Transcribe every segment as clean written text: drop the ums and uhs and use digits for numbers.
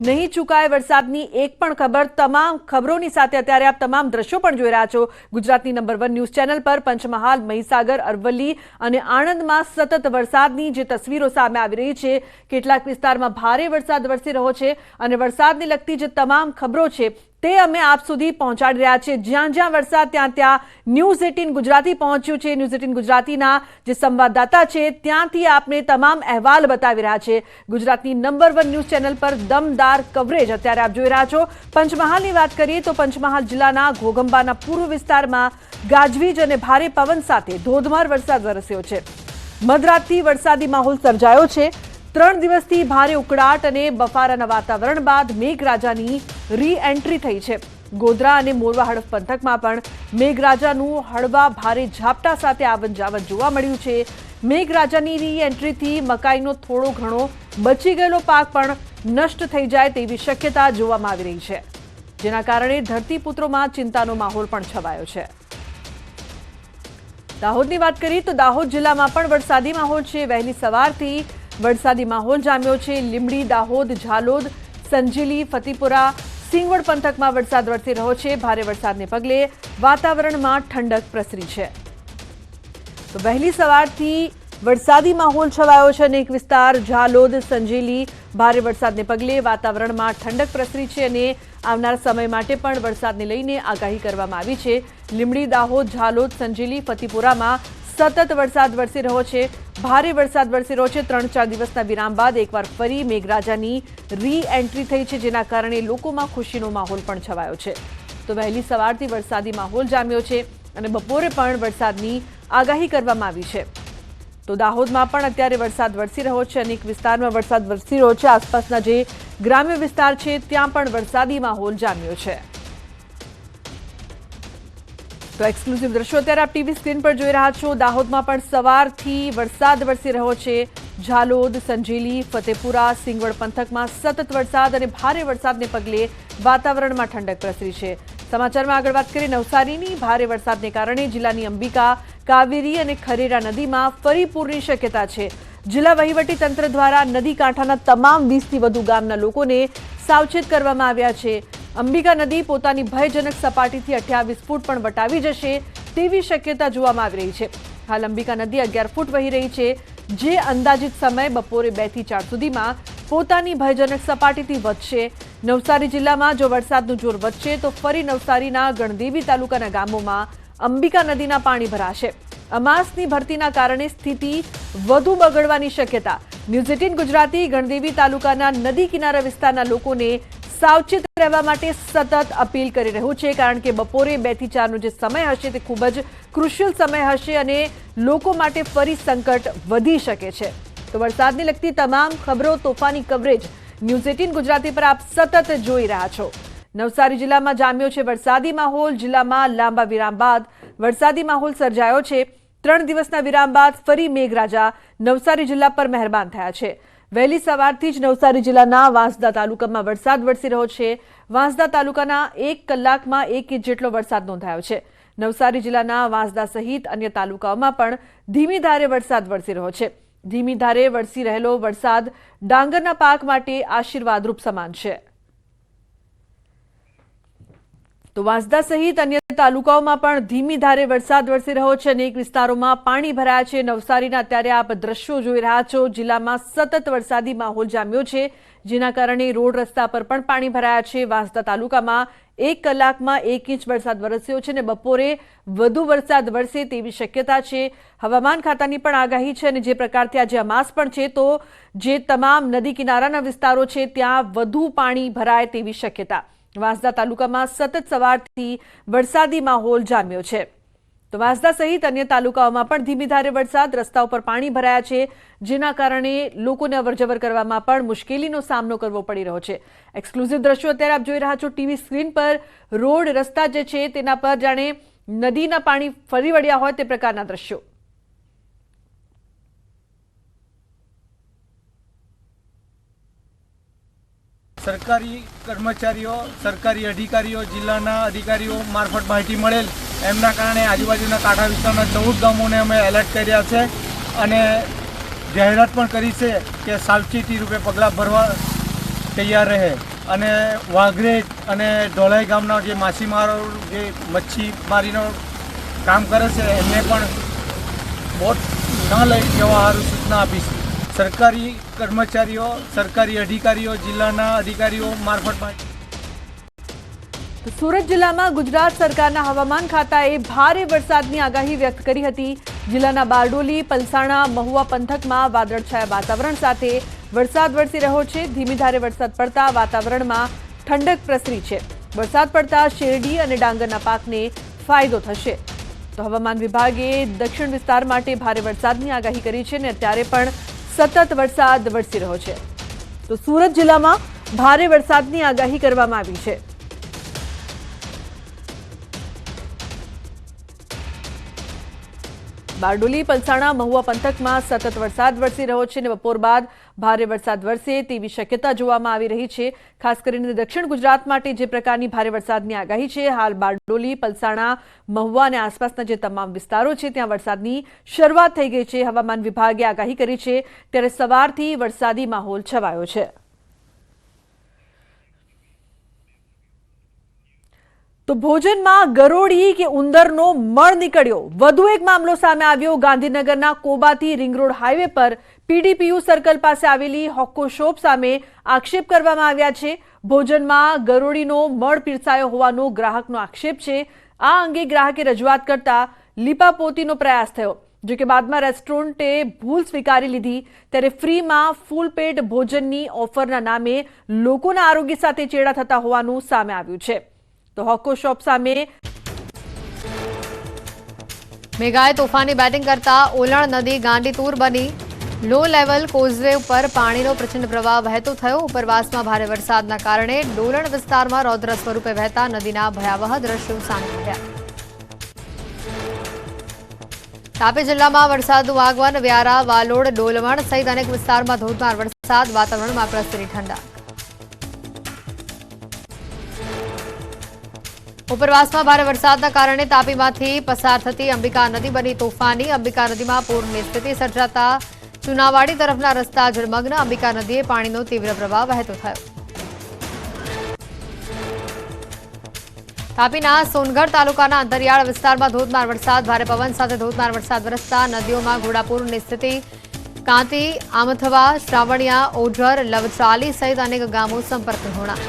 નહીં ચૂકાય વરસાદની એક પણ ખબર તમામ ખબરોની સાથે અત્યારે આપ તમામ દ્રશ્યો પણ જોઈ રહ્યા છો ગુજરાતની નંબર 1 ન્યૂઝ ચેનલ પર। પંચમહાલ, મહીસાગર, અરવલ્લી અને આણંદમાં સતત વરસાદની જે તસવીરો સામે આવી રહી છે, કેટલાક વિસ્તારમાં ભારે વરસાદ વરસી રહ્યો છે અને વરસાદને લગતી જે તમામ ખબરો છે તે અમે આપ સુધી પહોંચાડી રહ્યા છે। જ્યાં જ્યાં વરસાદ ત્યાં ન્યૂઝ 18 ગુજરાતી પહોંચ્યું છે। ન્યૂઝ 18 ગુજરાતીના જે સંવાદદાતા છે ત્યાંથી આપને તમામ અહેવાલ બતાવી રહ્યા છે। ગુજરાતની નંબર 1 ન્યૂઝ ચેનલ પર દમદાર કવરેજ અત્યારે આપ જોઈ રહ્યા છો। પંચમહાલની વાત કરીએ તો પંચમહાલ જિલ્લાના ઘોગંબાના પૂર્વ વિસ્તારમાં ગાજવીજ અને ભારે પવન સાથે ધોધમાર વરસાદ વરસ્યો છે। મધરાતથી વરસાદી માહોલ સર્જાયો છે। 3 દિવસથી ભારે ઉકળાટ અને બફારાના વાતાવરણ બાદ મેઘરાજાની રી એન્ટ્રી થઈ છે। ગોધરા અને મોરવા હડફ પંથકમાં પણ મેઘરાજાનું હળવા ભારે ઝાપટા સાથે આવન જાવન જોવા મળ્યું છે। મેઘરાજાની રી એન્ટ્રીથી મકાઈનો થોડો ઘણો બચી ગયેલો પાક પણ નષ્ટ થઈ જાય તેવી શક્યતા જોવામાં આવી રહી છે, જેના કારણે ધરતીપુત્રોમાં ચિંતાનો માહોલ પણ છવાયો છે। દાહોદની વાત કરીએ તો દાહોદ જિલ્લામાં પણ વરસાદી માહોલ છે। વહેલી સવારથી વરસાદી માહોલ જામ્યો છે। લીંબડી, દાહોદ, ઝાલોદ, સંજેલી, ફતેપુરા, સિંગવડ પંથકમાં વરસાદ વરસી રહ્યો છે। ભારે વરસાદને પગલે વાતાવરણમાં ઠંડક પ્રસરી છે। તો વહેલી સવારથી વરસાદી માહોલ છવાયો છે। અનેક વિસ્તાર ઝાલોદ, સંજેલી ભારે વરસાદને પગલે વાતાવરણમાં ઠંડક પ્રસરી છે અને આવનાર સમય માટે પણ વરસાદને લઈને આગાહી કરવામાં આવી છે। લીંબડી, દાહોદ, ઝાલોદ, સંજેલી, ફતેપુરામાં સતત વરસાદ વરસી રહ્યો છે। ભારે વરસાદ વરસી રહ્યો છે। 3-4 દિવસના વિરામ બાદ એકવાર ફરી મેઘરાજાની રી એન્ટ્રી થઈ છે, જેના કારણે લોકોમાં ખુશીનો માહોલ પણ છવાયો છે। તો વહેલી સવારથી વરસાદી માહોલ જામ્યો છે અને બપોરે પણ વરસાદની આગાહી કરવામાં આવી છે। તો દાહોદમાં પણ અત્યારે વરસાદ વરસી રહ્યો છે। અનેક વિસ્તારમાં વરસાદ વરસી રહ્યો છે। આસપાસના જે ગ્રામ્ય વિસ્તાર છે ત્યાં પણ વરસાદી માહોલ જામ્યો છે। તો એક્સક્લુઝિવ દ્રશ્યો અત્યારે આપ ટીવી સ્ક્રીન પર જોઈ રહ્યા છો। દાહોદમાં પણ સવારથી વરસાદ વરસી રહ્યો છે। ઝાલોદ, સંજેલી, ફતેપુરા, સિંગવડ પંથકમાં સતત વરસાદ અને ભારે વરસાદને પગલે વાતાવરણમાં ઠંડક પ્રસરી છે। સમાચારમાં આગળ વાત કરીએ નવસારીની। ભારે વરસાદને કારણે જિલ્લાની અંબિકા, કાવેરી અને ખરેરા નદીમાં ફરી પૂરની શક્યતા છે। જિલ્લા વહીવટી તંત્ર દ્વારા નદી કાંઠાના તમામ 20થી વધુ ગામના લોકોને સાવચેત કરવામાં આવ્યા છે। અંબિકા નદી પોતાની ભયજનક સપાટીથી 28 ફૂટ પણ વટાવી જશે તેવી શક્યતા જોવામાં આવી રહી છે। હાલ અંબિકા નદી 11 ફૂટ વહી રહી છે, જે અંદાજિત સમય બપોરે 2 થી 4 સુધીમાં પોતાની ભયજનક સપાટીથી વધશે। નવસારી જિલ્લામાં જો વરસાદનું જોર વધશે તો ફરી નવસારીના ગણદેવી તાલુકાના ગામોમાં અંબિકા નદીના પાણી ભરાશે। અમાસની ભરતીના કારણે સ્થિતિ વધુ બગડવાની શક્યતા। ન્યૂઝ 18 ગુજરાતી ગણદેવી તાલુકાના નદી કિનારા વિસ્તારના લોકોને સાવચેત રહેવા માટે સતત અપીલ કરી રહ્યું છે, કારણ કે બપોરે 2 થી 4 નો જે સમય હશે તે ખૂબ જ ક્રુશિયલ સમય હશે અને લોકો માટે ફરી સંકટ વધી શકે છે। તો વરસાદને લગતી તમામ ખબરો, તોફાની કવરેજ ન્યૂઝ 18 ગુજરાતી પર આપ સતત જોઈ રહ્યા છો। નવસારી જિલ્લામાં જામ્યો છે વરસાદી માહોલ। જિલ્લામાં લાંબા વિરામ બાદ વરસાદી માહોલ સર્જાયો છે। 3 દિવસના વિરામ બાદ ફરી મેઘરાજા નવસારી જિલ્લા પર મહેરબાન થયા છે। વહેલી સવારથી જ નવસારી જિલ્લાના વાંસદા તાલુકામાં વરસાદ વરસી રહ્યો છે। વાંસદા તાલુકાના 1 કલાકમાં 1 ઇંચ જેટલો વરસાદ નોંધાયો છે। નવસારી જિલ્લાના વાંસદા સહિત અન્ય તાલુકાઓમાં પણ ધીમી ધારે વરસાદ વરસી રહ્યો છે। ધીમી ધારે વરસી રહેલો વરસાદ ડાંગરના પાક માટે આશીર્વાદરૂપ સમાન છે। તો વાંસદા સહિત અન્ય તાલુકાઓમાં પણ ધીમી ધારે વરસાદ વરસી રહ્યો છે। અનેક વિસ્તારોમાં પાણી ભરાયા છે। નવસારીના અત્યારે આપ દ્રશ્યો જોઈ રહ્યા છો। જિલ્લામાં સતત વરસાદી માહોલ જામ્યો છે, જેના કારણે રોડ રસ્તા પર પણ પાણી ભરાયા છે। વાંસદા તાલુકામાં 1 કલાકમાં 1 ઇંચ વરસાદ વરસ્યો છે અને બપોરે વધુ વરસાદ વરસે તેવી શક્યતા છે। હવામાન ખાતાની પણ આગાહી છે અને જે પ્રકારથી આજે અમાસ પણ છે, તો જે તમામ નદી કિનારાના વિસ્તારો છે ત્યાં વધુ પાણી ભરાય તેવી શક્યતા। વાંસદા તાલુકામાં સતત સવારથી વરસાદી માહોલ જામ્યો છે। તો વાંસદા સહિત અન્ય તાલુકાઓમાં પણ ધીમી ધારે વરસાદ, રસ્તાઓ પર પાણી ભરાયા છે, જેના કારણે લોકોને અવરજવર કરવામાં પણ મુશ્કેલીનો સામનો કરવો પડી રહ્યો છે। એક્સક્લુઝિવ દ્રશ્યો અત્યારે આપ જોઈ રહ્યા છો ટીવી સ્ક્રીન પર। રોડ રસ્તા જે છે તેના પર જાણે નદીના પાણી ફરી વળ્યા હોય તે પ્રકારના દ્રશ્યો। સરકારી કર્મચારીઓ, સરકારી અધિકારીઓ, જિલ્લાના અધિકારીઓ મારફત માહિતી મળેલ એમના કારણે આજુબાજુના કાંઠા વિસ્તારના 14 ગામોને અમે એલર્ટ કર્યા છે અને જાહેરાત પણ કરી છે કે સાવચેતી રૂપે પગલાં ભરવા તૈયાર રહે। અને વાઘરેજ અને ઢોલાઈ ગામના જે માછીમારો જે મચ્છીમારીનો કામ કરે છે એમને પણ બોટ ન લઈ જવા સારું સૂચના આપી છે. સરકારી કર્મચારીઓ, સરકારી અધિકારીઓ, જિલ્લાના અધિકારીઓ મારફત સુરત જિલ્લામાં ગુજરાત સરકારના હવામાન ખાતાએ ભારે વરસાદની આગાહી વ્યક્ત કરી હતી. જિલ્લાના બારડોલી, પલસાણા, મહુવા પંથકમાં વાદળછાયા વાતાવરણ સાથે વરસાદ વરસી રહ્યો છે. ધીમી ધારે વરસાદ પડતા વાતાવરણમાં ઠંડક પ્રસરી છે. વરસાદ પડતા શેરડી અને ડાંગરના પાકને ફાયદો થશે. તો હવામાન વિભાગે દક્ષિણ વિસ્તાર માટે ભારે વરસાદની આગાહી કરી છે અને અત્યારે પણ સતત વરસાદ વરસી રહ્યો છે. તો સુરત જિલ્લામાં ભારે વરસાદની આગાહી કરવામાં આવી છે. બારડોલી, પલસાણા, મહુવા પંથકમાં સતત વરસાદ વરસી રહ્યો છે અને બપોર બાદ ભારે વરસાદ વરસે તેવી શક્યતા જોવામાં આવી રહી છે. ખાસ કરીને દક્ષિણ ગુજરાત માટે જે પ્રકારની ભારે વરસાદની આગાહી છે, હાલ બારડોલી, પલસાણા, મહુવા અને આસપાસના જે તમામ વિસ્તારો છે ત્યાં વરસાદની શરૂઆત થઈ ગઈ છે. હવામાન વિભાગે આગાહી કરી છે ત્યારે સવારથી વરસાદી માહોલ છવાયો છે. તો ભોજનમાં ગરોળી કે ઉંદરનો મળ નીકળ્યો. વધુ એક મામલો સામે આવ્યો. ગાંધીનગરના કોબાથી રિંગ રોડ હાઈવે પર પીડીપીયુ સર્કલ પાસે આવેલી હોક્કો શોપ સામે આક્ષેપ કરવામાં આવ્યા છે. ભોજનમાં ગરોળીનો મળ પીરસાયો હોવાનો ગ્રાહકનો આક્ષેપ છે. આ અંગે ગ્રાહકે રજૂઆત કરતા લીપાપોતીનો પ્રયાસ થયો. જો કે બાદમાં રેસ્ટોરન્ટે ભૂલ સ્વીકારી લીધી. ત્યારે ફ્રીમાં ફૂલ પેટ ભોજનની ઓફરના નામે લોકોના આરોગ્ય સાથે ચેડા થતા હોવાનું સામે આવ્યું છે. તો હોક્કો શોપ સામે મેઘાએ તોફાની બેટિંગ કરતા ઓલણ નદી ગાંડીતુર બની. લો લેવલ કોઝવે ઉપર પાણીનો પ્રચંડ પ્રવાહ વહેતો થયો. ઉપરવાસમાં ભારે વરસાદના કારણે ડોલણ વિસ્તારમાં રૌદ્ર સ્વરૂપે વહેતા નદીના ભયાવહ દ્રશ્યો સામે આવ્યા. તાપી જિલ્લામાં વરસાદનું આગમન. વ્યારા, વાલોડ, ડોલવણ સહિત અનેક વિસ્તારમાં ધોધમાર વરસાદ. વાતાવરણમાં પ્રસરી ઠંડક. ઉપરવાસમાં ભારે વરસાદના કારણે તાપીમાંથી પસાર થતી અંબિકા નદી બની તોફાની. અંબિકા નદીમાં પૂરની સ્થિતિ સર્જાતા ચુનાવાડી તરફના રસ્તા જળમગ્ન. અંબિકા નદીએ પાણીનો તીવ્ર પ્રવાહ વહેતો થયો. તાપીના સોનગઢ તાલુકાના અંતરિયાળ વિસ્તારમાં ધોધમાર વરસાદ. ભારે પવન સાથે ધોધમાર વરસાદ વરસતા નદીઓમાં ઘોડાપૂરની સ્થિતિ. કાંતી, આમથવા, શ્રાવણિયા, ઓઝર, લવચાલી સહિત અનેક ગામો સંપર્ક વિહોણા.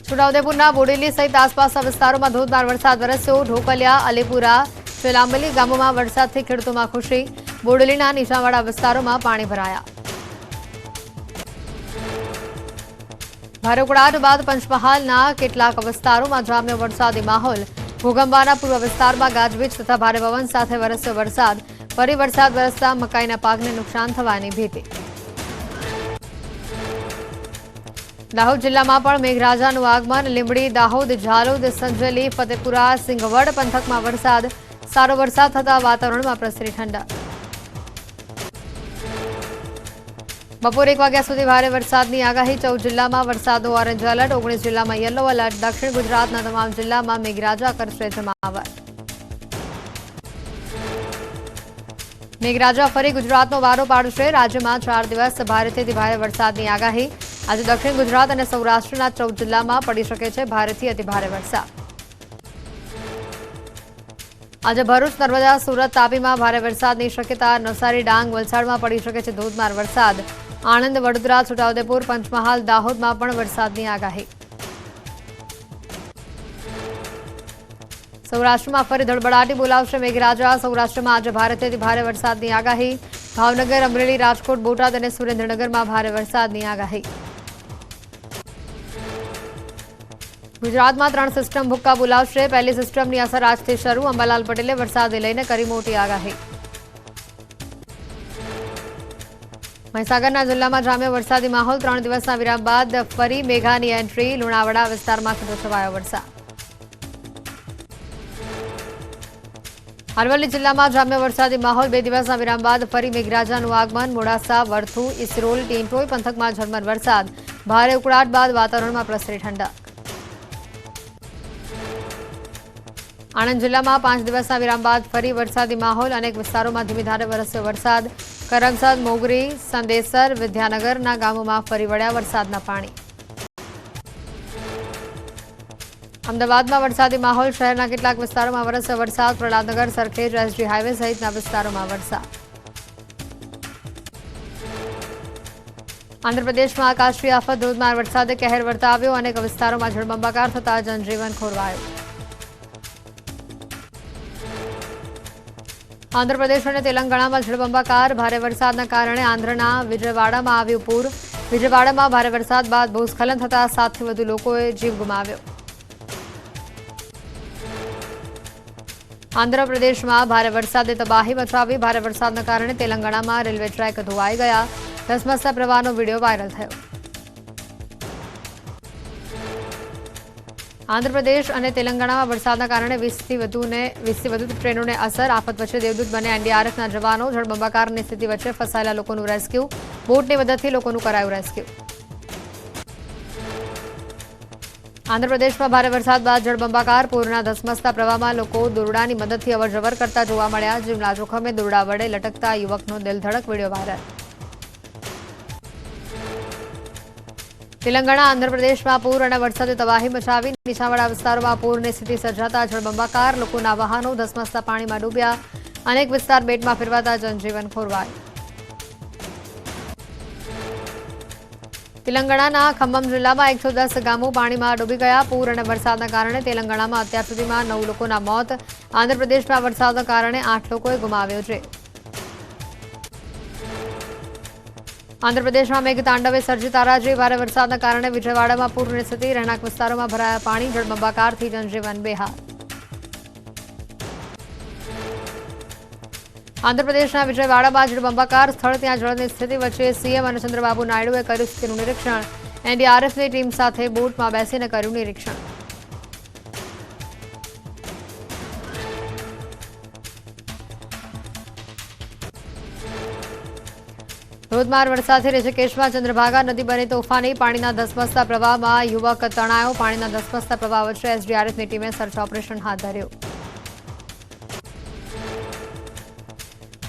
છોટાઉદેપુરના બોડેલી સહિત આસપાસના વિસ્તારોમાં ધોધમાર વરસાદ વરસ્યો. ઢોકલિયા, અલીપુરા, ચેલાંબલી ગામોમાં વરસાદથી ખેડૂતોમાં ખુશી. બોડેલીના નીચાણવાળા વિસ્તારોમાં પાણી ભરાયા. ભારે ઉકળાટ બાદ પંચમહાલના કેટલાક વિસ્તારોમાં જામ્યો વરસાદી માહોલ. ઘોગંબાના પૂર્વ વિસ્તારમાં ગાજવીજ તથા ભારે પવન સાથે વરસ્યો વરસાદ. ફરી વરસાદ વરસતા મકાઈના પાકને નુકસાન થવાની ભીતિ. દાહોદ જિલ્લામાં પણ મેઘરાજાનું આગમન. લીંબડી, દાહોદ, ઝાલોદ, સંજેલી, ફતેપુરા, સિંગવડ પંથકમાં વરસાદ. સારો વરસાદ થતા વાતાવરણમાં પ્રસરી ઠંડક. બપોર 1 વાગ્યા સુધી ભારે વરસાદની આગાહી. 14 જિલ્લામાં વરસાદનું ઓરેન્જ એલર્ટ. 19 જિલ્લામાં યલો એલર્ટ. દક્ષિણ ગુજરાતના તમામ જિલ્લામાં મેઘરાજા કરશે જમાવટ. મેઘરાજા ફરી ગુજરાતનો વારો પાડશે. રાજ્યમાં 4 દિવસ ભારેથી ભારે વરસાદની આગાહી. આજે દક્ષિણ ગુજરાત અને સૌરાષ્ટ્રના 14 જિલ્લામાં પડી શકે છે ભારેથી અતિભારે વરસાદ. આજે ભરૂચ, નર્મદા, સુરત, તાપીમાં ભારે વરસાદની શક્યતા. નવસારી, ડાંગ, વલસાડમાં પડી શકે છે ધોધમાર વરસાદ. આણંદ, વડોદરા, છોટાઉદેપુર, પંચમહાલ, દાહોદમાં પણ વરસાદની આગાહી. સૌરાષ્ટ્રમાં ફરી ધડબડાટી બોલાવશે મેઘરાજા. સૌરાષ્ટ્રમાં આજે ભારેથી ભારે વરસાદની આગાહી. ભાવનગર, અમરેલી, રાજકોટ, બોટાદ અને સુરેન્દ્રનગરમાં ભારે વરસાદની આગાહી. ગુજરાતમાં 3 સિસ્ટમ ભૂક્કા બોલાવશે. પહેલી સિસ્ટમની અસર આજથી શરૂ. અંબાલાલ પટેલે વરસાદને લઈને કરી મોટી આગાહી. મહીસાગરના જિલ્લામાં જામ્યો વરસાદી માહોલ. 3 દિવસના વિરામ બાદ ફરી મેઘાની એન્ટ્રી. લુણાવાડા વિસ્તારમાં થતો છવાયો વરસાદ. અરવલ્લી જિલ્લામાં જામ્યો વરસાદી માહોલ. 2 દિવસના વિરામ બાદ ફરી મેઘરાજાનું આગમન. મોડાસા, વરથુ, ઇસરોલ, ટીંટોઈ પંથકમાં ઝરમર વરસાદ. ભારે ઉકળાટ બાદ વાતાવરણમાં પ્રસરી ઠંડક. આણંદ જિલ્લામાં 5 દિવસના વિરામ બાદ ફરી વરસાદી માહોલ. અનેક વિસ્તારોમાં ધીમી ધારે વરસ્યો વરસાદ. કરમસદ, મોગરી, સંદેસર, વિદ્યાનગરના ગામોમાં ફરી વળ્યા વરસાદના પાણી. અમદાવાદમાં વરસાદી માહોલ. શહેરના કેટલાક વિસ્તારોમાં વરસ્યો વરસાદ. પ્રહલાદનગર, સરખેજ, એસજી હાઈવે સહિતના વિસ્તારોમાં વરસાદ. આંધ્રપ્રદેશમાં આકાશી આફત. ધોધમાર વરસાદે કહેર વર્તાવ્યો. અનેક વિસ્તારોમાં જળબંબાકાર થતા જનજીવન ખોરવાયું. આંધ્રપ્રદેશ અને તેલંગાણામાં જળબંબાકાર. ભારે વરસાદના કારણે આંધ્રના વિજયવાડામાં આવ્યું પૂર. વિજયવાડામાં ભારે વરસાદ બાદ ભૂસ્ખલન થતા 7થી વધુ લોકોએ જીવ ગુમાવ્યો. આંધ્રપ્રદેશમાં ભારે વરસાદે તબાહી મચાવી. ભારે વરસાદના કારણે તેલંગાણામાં રેલવે ટ્રેક ધોવાઈ ગયા. ધસમસતા પ્રવાહનો વિડીયો વાયરલ થયો. આંધ્રપ્રદેશ અને તેલંગાણામાં વરસાદના કારણે 20થી વધુ ટ્રેનોને અસર. આફત વચ્ચે દેવદૂત બન્યા એનડીઆરએફના જવાનો. જળબંબાકારની સ્થિતિ વચ્ચે ફસાયેલા લોકોનું રેસ્ક્યુ. બોટની મદદથી લોકોનું કરાયું રેસ્ક્યુ. આંધ્રપ્રદેશમાં ભારે વરસાદ બાદ જળબંબાકાર. પૂરના ધસમસતા પ્રવાહમાં લોકો દોરડાની મદદથી અવરજવર કરતા જોવા મળ્યા. જીવના જોખમે દોરડા વડે લટકતા યુવકનો દિલધડક વિડીયો વાયરલ. તેલંગાણા, આંધ્રપ્રદેશમાં પૂર અને વરસાદે તબાહી મચાવી. નીચાણવાળા વિસ્તારોમાં પૂરની સ્થિતિ સર્જાતા જળબંબાકાર. લોકોના વાહનો ધસમસતા પાણીમાં ડૂબ્યા. અનેક વિસ્તાર બેટમાં ફેરવાતા જનજીવન ખોરવાયું. તેલંગાણાના ખમ્મમ જિલ્લામાં 110 ગામો પાણીમાં ડૂબી ગયા. પૂર અને વરસાદના કારણે તેલંગાણામાં અત્યાર સુધીમાં 9 લોકોના મોત. આંધ્રપ્રદેશમાં વરસાદના કારણે 8 લોકોએ ગુમાવ્યો છે. આંધ્રપ્રદેશમાં મેઘતાંડવે સર્જી તારાજી. ભારે વરસાદના કારણે વિજયવાડામાં પૂરની સ્થિતિ. રહેણાંક વિસ્તારોમાં ભરાયા પાણી. જળબંબાકારથી જનજીવન બેહાલ. આંધ્રપ્રદેશના વિજયવાડામાં જળબંબાકાર સ્થળ. ત્યાં જળની સ્થિતિ વચ્ચે સીએમ અને ચંદ્રબાબુ નાયડુએ કર્યું સ્થિતિનું નિરીક્ષણ. એનડીઆરએફની ટીમ સાથે બોટમાં બેસીને કર્યું નિરીક્ષણ. ધોધમાર વરસાદથી ઋષિકેશમાં ચંદ્રભાગા નદી બની તોફાની. પાણીના ધસમસતા પ્રવાહમાં યુવક તણાયો. પાણીના ધસમસતા પ્રવાહ વચ્ચે એસડીઆરએફની ટીમે સર્ચ ઓપરેશન હાથ ધર્યું.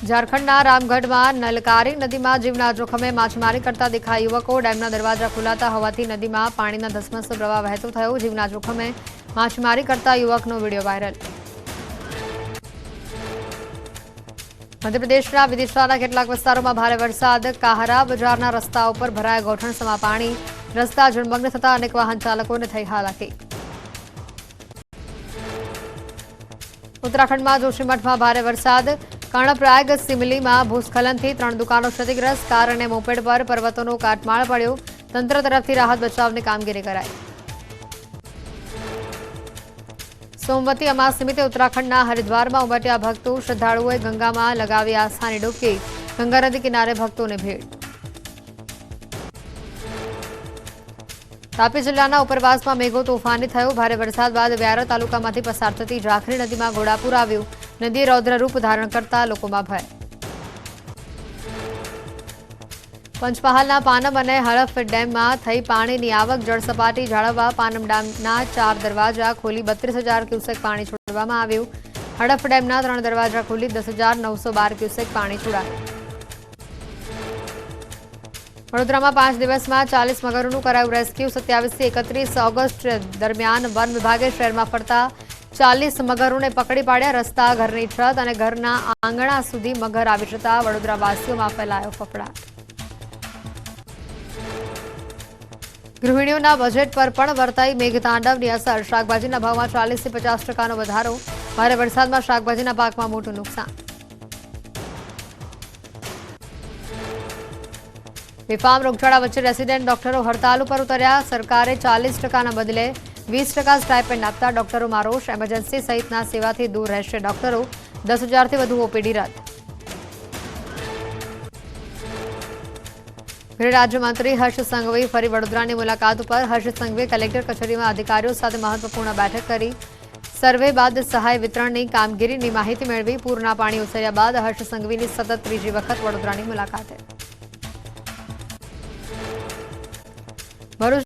ઝારખંડના રામગઢમાં નલકારી નદીમાં જીવના જોખમે માછીમારી કરતા દેખાય યુવકો. ડેમના દરવાજા ખુલાતા હોવાથી નદીમાં પાણીના ધસમસતો પ્રવાહ વહેતો થયો. જીવના જોખમે માછીમારી કરતા યુવકનો વિડીયો વાયરલ. મધ્યપ્રદેશના વિદિશાના કેટલાક વિસ્તારોમાં ભારે વરસાદ. કાહરા બજારના રસ્તાઓ પર ભરાયા ગોઠણસમા પાણી. રસ્તા જળમગ્ન થતા અનેક વાહન ચાલકોને થઈ હાલાકી. ઉત્તરાખંડમાં જોશીમઠમાં ભારે વરસાદ. કર્ણપ્રયાગ સિમલીમાં ભૂસ્ખલનથી 3 દુકાનો ક્ષતિગ્રસ્ત. કાર અને મોપેડ પર પર્વતોનો કાટમાળ પડ્યો. તંત્ર તરફથી રાહત બચાવની કામગીરી કરાઈ. સોમવતી અમાસ નિમિત્તે ઉત્તરાખંડના હરિદ્વારમાં ઉમટ્યા ભક્તો. શ્રદ્ધાળુઓએ ગંગામાં લગાવી આસ્થાની ડૂબકી. ગંગા નદી કિનારે ભક્તોને ભીડ. તાપી જિલ્લાના ઉપરવાસમાં મેઘો તોફાની થયો. ભારે વરસાદ બાદ વ્યારા તાલુકામાંથી પસાર થતી ઝાખરી નદીમાં ઘોડાપૂર આવ્યું. નદીએ રૌદ્ર રૂપ ધારણ કરતા લોકોમાં ભય. પંચમહાલના પાનમ અને હડફ ડેમમાં થઈ પાણીની આવક. જળસપાટી જાળવવા પાનમ ડેમના 4 દરવાજા ખોલી 32,000 ક્યુસેક પાણી છોડવામાં આવ્યું. હડફ ડેમના 3 દરવાજા ખોલી 10,912 ક્યુસેક પાણી છોડાયું. વડોદરામાં 5 દિવસમાં 40 મગરોનું કરાયું રેસ્ક્યુ. 27 થી 31 ઓગસ્ટ દરમિયાન વન વિભાગે શહેરમાં ફરતા 40 મગરોને પકડી પાડ્યા. રસ્તા, ઘરની છત અને ઘરના આંગણા સુધી મગર આવી જતા વડોદરાવાસીઓમાં ફેલાયો ફફડાટ. ગૃહિણીઓના બજેટ પર પણ વર્તાઈ મેઘતાંડવની અસર. શાકભાજીના ભાવમાં 40 થી 50% વધારો. ભારે વરસાદમાં શાકભાજીના પાકમાં મોટું નુકસાન. બેફામ રોગચાળા વચ્ચે રેસિડેન્ટ ડોક્ટરો હડતાલ ઉપર ઉતર્યા. સરકારે 40%ના બદલે 20% સ્ટાઇપેન્ડ આપતા ડોક્ટરોમાં રોષ. એમરજન્સી સહિતના સેવાથી દૂર રહેશે ડોક્ટરો. 10,000થી વધુ ઓપીડી રદ. ગૃહ રાજ્યમંત્રી હર્ષ સંઘવી ફરી વડોદરાની મુલાકાત ઉપર. હર્ષ સંઘવીએ કલેક્ટર કચેરીમાં અધિકારીઓ સાથે મહત્વપૂર્ણ બેઠક કરી. સર્વે બાદ સહાય વિતરણની કામગીરીની માહિતી મેળવી. પૂરના પાણી ઓસર્યા બાદ હર્ષ સંઘવીની સતત 3જી વખત વડોદરાની મુલાકાતે. ભરૂચ